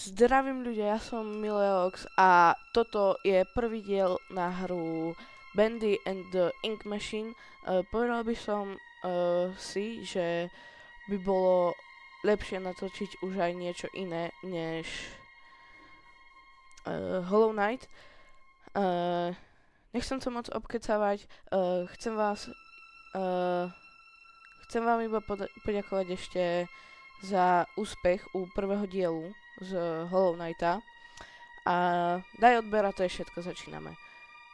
Zdravím ľudia, ja som Mileox a toto je prvý diel na hru Bendy and the Ink Machine. Povedal by som si, že by bolo lepšie natočiť už aj niečo iné než Hollow Knight. Nechcem to moc obkecávať, chcem vám iba poďakovať ešte za úspech u prvého dielu z Hollow Knighta. A daj odber a to je všetko, začíname.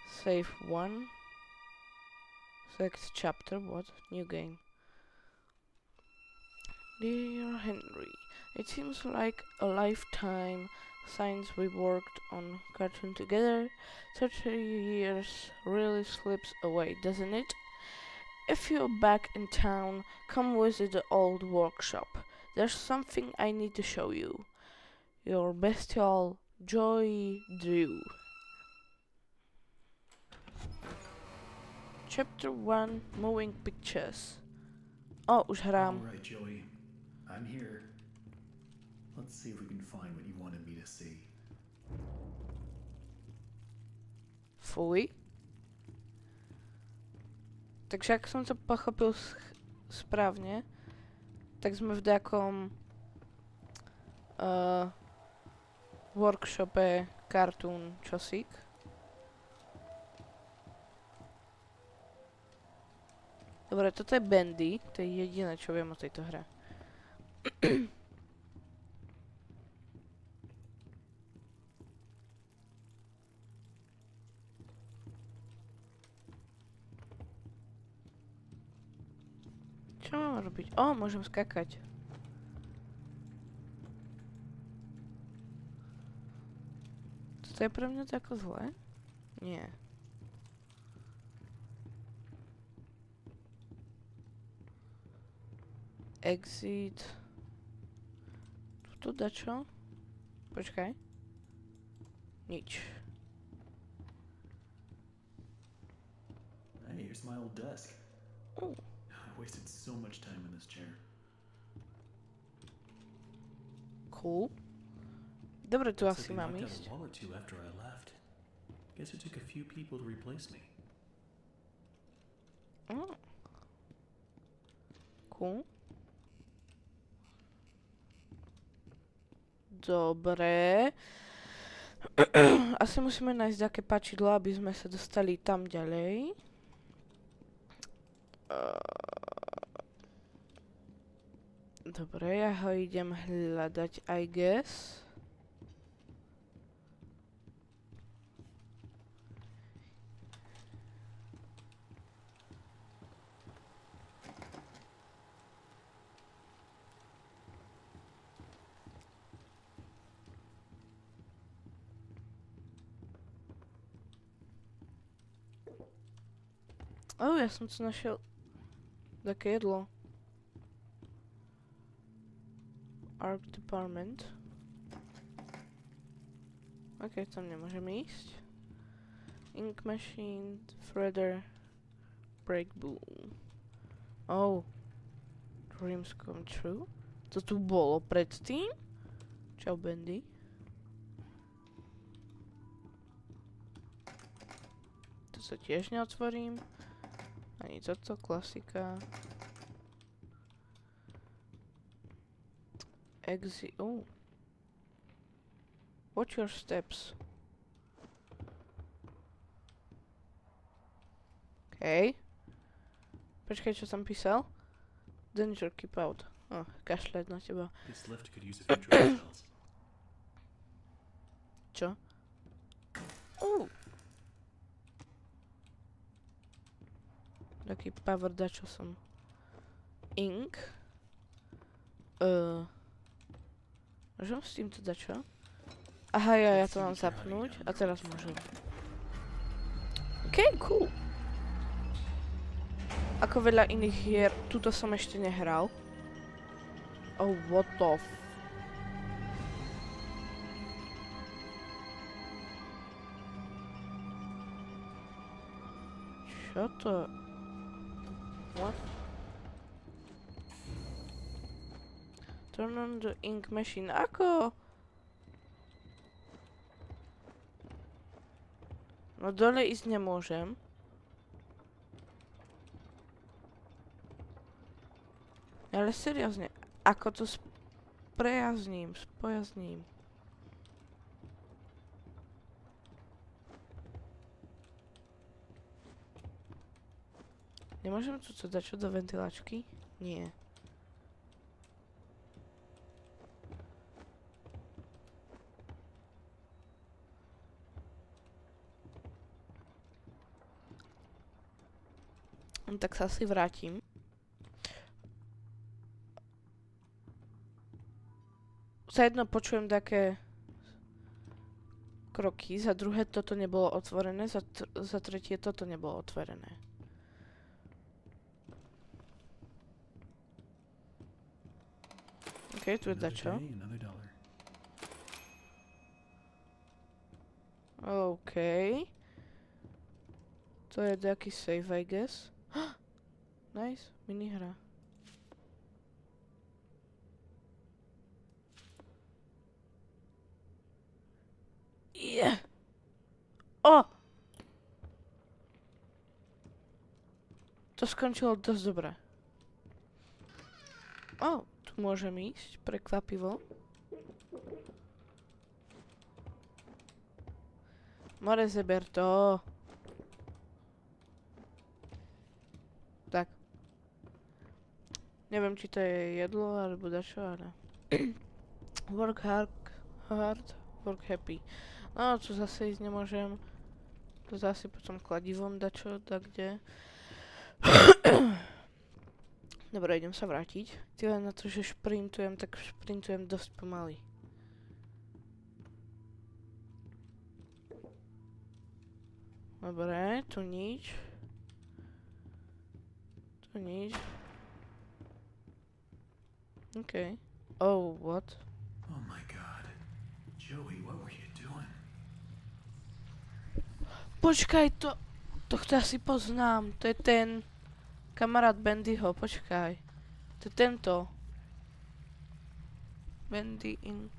Save 1. Select chapter, what? New game. Dear Henry, it seems like a lifetime since we worked on cartoon together. 30 years really slips away, doesn't it? If you're back in town, come visit the old workshop. There's something I need to show you. Your bestial Joy Drew. Chapter 1, Moving Pictures. Oh, už hrám. Alright, Joey. I'm here. Let's see if we can find what you wanted me to see. Fuj. Takže ak som to pochopil správne, tak sme v nejakom workshope Cartoon čosík. Dobre, toto je Bendy, to je jediné, čo viem o tejto hre. Čo mám robiť? Ó, môžem skakať. Toto je pre mňa tako zlé? Nie. Exit. Tu dačo? Počkaj. Nič. Hey, here's my old desk. Oh. I wasted so much time in this chair. Cool. Dobre, tu asi Except they mám knocked out ísť. a wall or two after I left. Guess it took a few people to replace me. Oh. Cool. Dobre. Asi musíme nájsť také páčidlo, aby sme sa dostali tam ďalej. Dobre, ja ho idem hľadať, I guess. Ja som tu našiel také jedlo. Art Department. Ok, tam nemôžem ísť. Ink Machine, Threader, Break Boom. Oh. Dreams come true. To tu bolo predtým? Čau, Bendy. To sa tiež neotvorím. Ani toto, klasika. Exit. Oh. Watch your steps. OK. Počkaj, čo som písal? Danger, keep out. Kašľať na teba. This lift could use a few drill cells. Čo? Taký power dačo som. Ink. Môžem s týmto dačo? Aha, ja to mám zapnúť a teraz môžem. OK, cool. Ako veľa iných hier, túto som ešte nehral. Oh, what the f... Čo to... What? Turn on the ink machine. Ako? No dole ísť nemôžem. Ale seriózne, ako to spojazním. Nemôžem tu dať čo do ventilačky? Nie. Tak sa asi vrátim. Za jedno počujem také kroky, za druhé toto nebolo otvorené, za tretie toto nebolo otvorené. OK, tu je dačo. OK. To je nejaký save, I guess. Nice, minihra. Yeah. Oh! To skončilo dosť dobre. Oh, tu môžem ísť, prekvapivo. More zeber to. Tak. Neviem, či to je jedlo, alebo dačo, ale... Work hard, work happy. No, tu zase ísť nemôžem. To zase potom kladivom dačo, tak kde. Dobre, idem sa vrátiť. Ty len na to, že šprintujem, tak šprintujem dosť pomaly. Dobre, tu nič. Tu nič. OK. Oh, what? Oh my god. Joey, what were you doing? Počkaj, tohto asi poznám. To je ten kamarát Bandyho, počkaj. To je tento. Bandy in...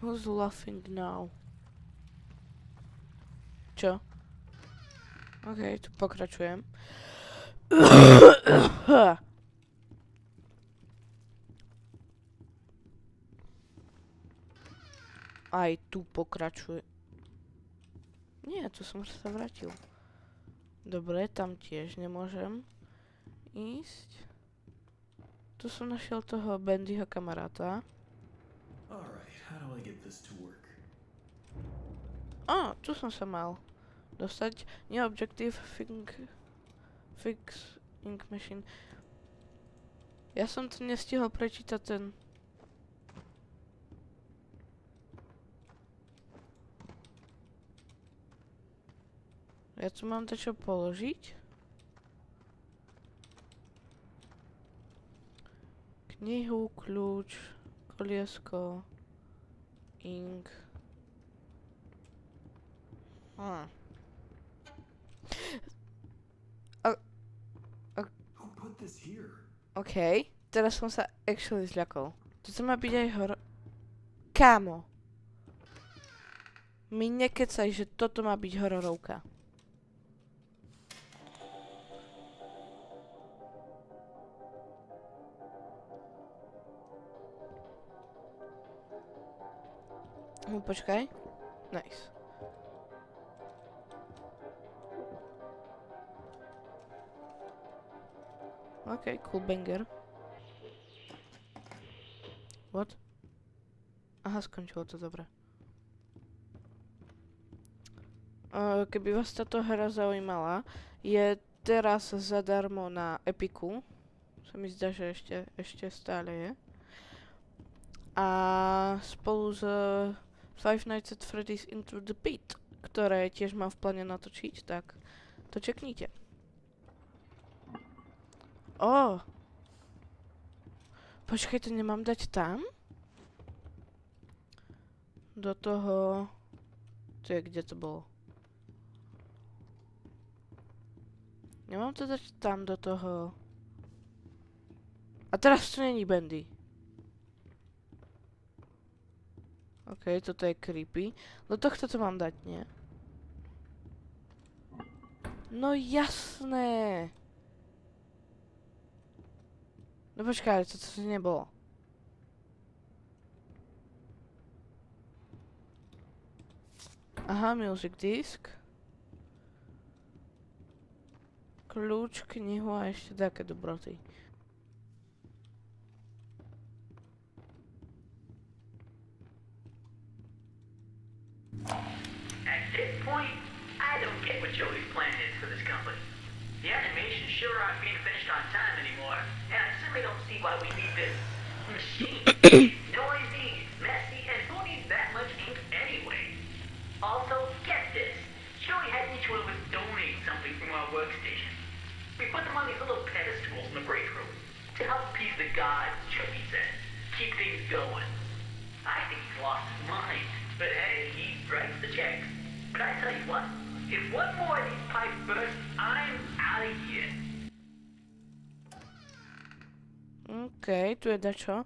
Who's laughing now? Čo? OK, tu pokračujem. Aj tu pokračuje. Nie, tu som sa vrátil. Dobre, tam tiež nemôžem ísť. Tu som našiel toho Bandyho kamaráta. Alright, how do I get this to work? Á, tu som sa mal dostať. New objective, fix ink machine. Ja som to nestihol prečítať ten... Ja tu mám to čo položiť. Knihu, kľúč, koliesko, ink. Who put this here? OK, teraz som sa actually zľakol. To má byť aj Kámo. Mi nekecaj, že toto má byť hororovka. Počkaj. Nice. OK, cool banger. What? Aha, skončilo to dobre. Keby vás táto hra zaujímala, je teraz zadarmo na Epiku. Sa mi zdá, že ešte stále je. A spolu s Five Nights at Freddy's Into the Pit, ktoré tiež mám v pláne natočiť, tak to čeknite. Počkaj, to nemám dať tam? Do toho... To je, kde to bolo? Nemám to dať tam do toho... A teraz tu není Bandy. Počkaj, toto je creepy. Do tohto to mám dať, nie? No jasné! No počkaj, toto nebolo. Aha, music disk. Kľúč, knihu a ešte také dobroty. At this point, I don't get what Joey's plan is for this company. The animations sure aren't being finished on time anymore, and I certainly don't see why we need this machine. Noisy, messy, and who needs that much ink anyway? Also, get this. Joey had each one of us donate something from our workstation. We put them on these little pedestals in the break room to help appease the gods, Joey said. Keep things going. I think he's lost his mind. But hey, he writes the checks. But I tell you what, if one more of these pipes burst, I'm out of here. Okej, tu je dačo.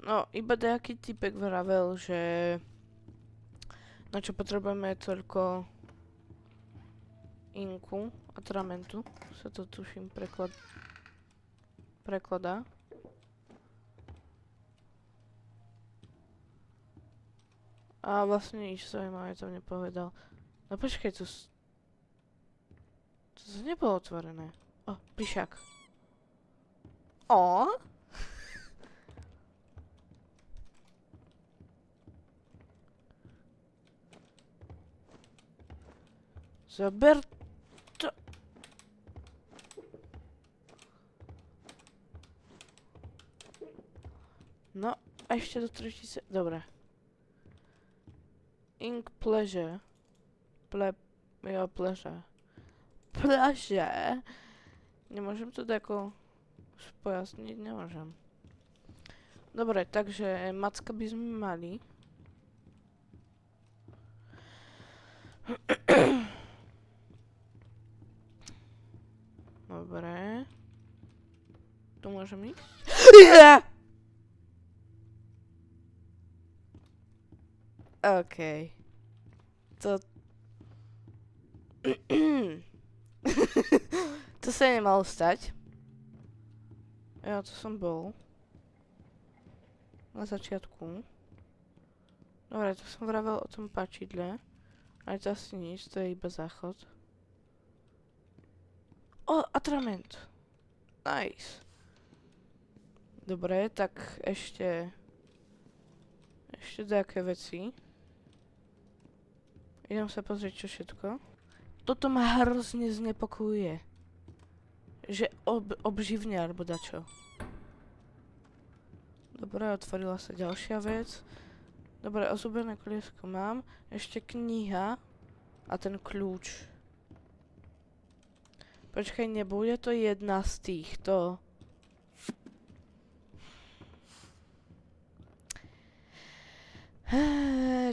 No, iba nejaký typek vravel, že na čo potrebujeme toľko inku, atramentu, sa to tuším prekladá. A vlastne nič zaujímavé tam nepovedal. No počkaj, to nebolo otvorené. O, plišák. O! Zober to. No, a ešte do 3000. Dobre. Ink pleasure. Pleasure. Pleasure. Nemôžem to tako spojasniť? Nemôžem. Dobre, takže macka by sme mali. Dobre. Tu môžem ísť? Okej. To... to sa nemalo stať. Ja, to som bol. Na začiatku. Dobre, to som vravel o tom páčidle. Ale to asi nič, to je iba záchod. O, atrament. Nice. Dobre, tak ešte nejaké veci. Idem sa pozrieť, čo všetko. Toto ma hrozne znepokojuje. Že obživne, alebo dačo. Dobre, otvorila sa ďalšia vec. Dobre, ozubené koliesko mám. Ešte kniha. A ten kľúč. Počkaj, nebude to jedna z týchto.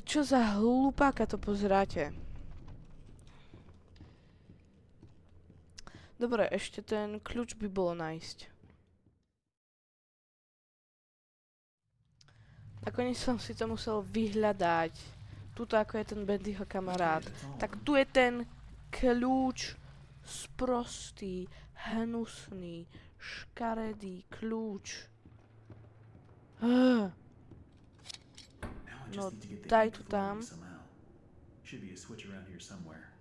Čo za hlupáka to pozeráte? Dobre, ešte ten kľúč by bolo nájsť. Nakoniec som si to musel vyhľadať. Tuto ako je ten Bendyho kamarát. Tak tu je ten kľúč. Sprostý, hnusný, škaredý kľúč. No, daj to tam. Should be a switch around here somewhere.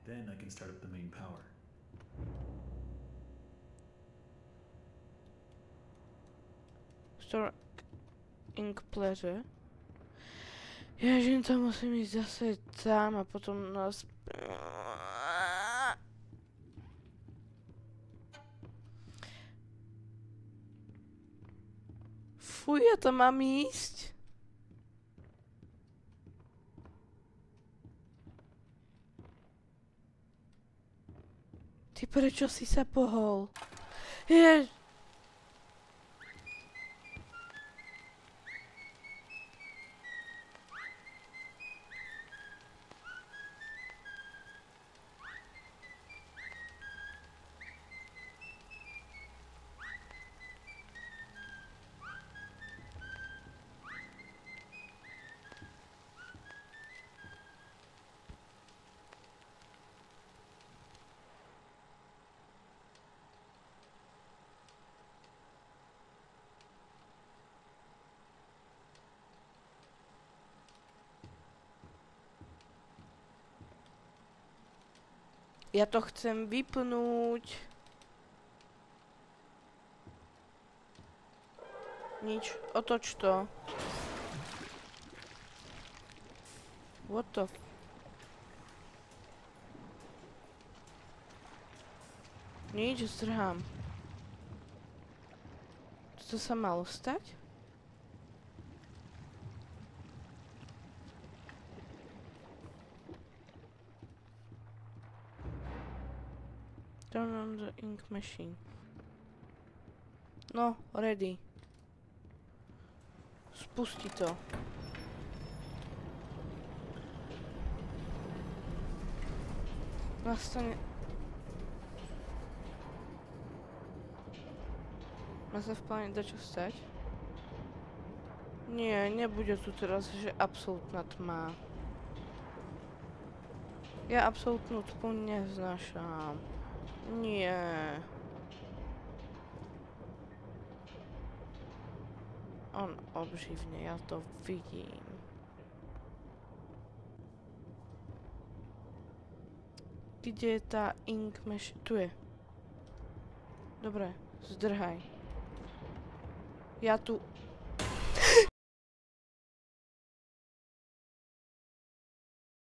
Then I can start up the main power. Store ink pleasure. Ježiš, tam musím ísť zase tam a potom nás... Fuj, ja tam mám ísť? Ty prečo si sa pohol? Jež... Ja to chcem vypnúť. Nič, otoč to. What the... Nič, zdrhám. To sa malo stať? Turn on the ink machine. No, ready. Spusti to. Nastane... Má sa v pláne dačo stať? Nie, nebude tu teraz, že absolútna tma. Ja absolútnu tmu neznášam. Nie. On obživne, ja to vidím. Kde je tá ink machine? Tu je. Dobre, zdrhaj. Ja tu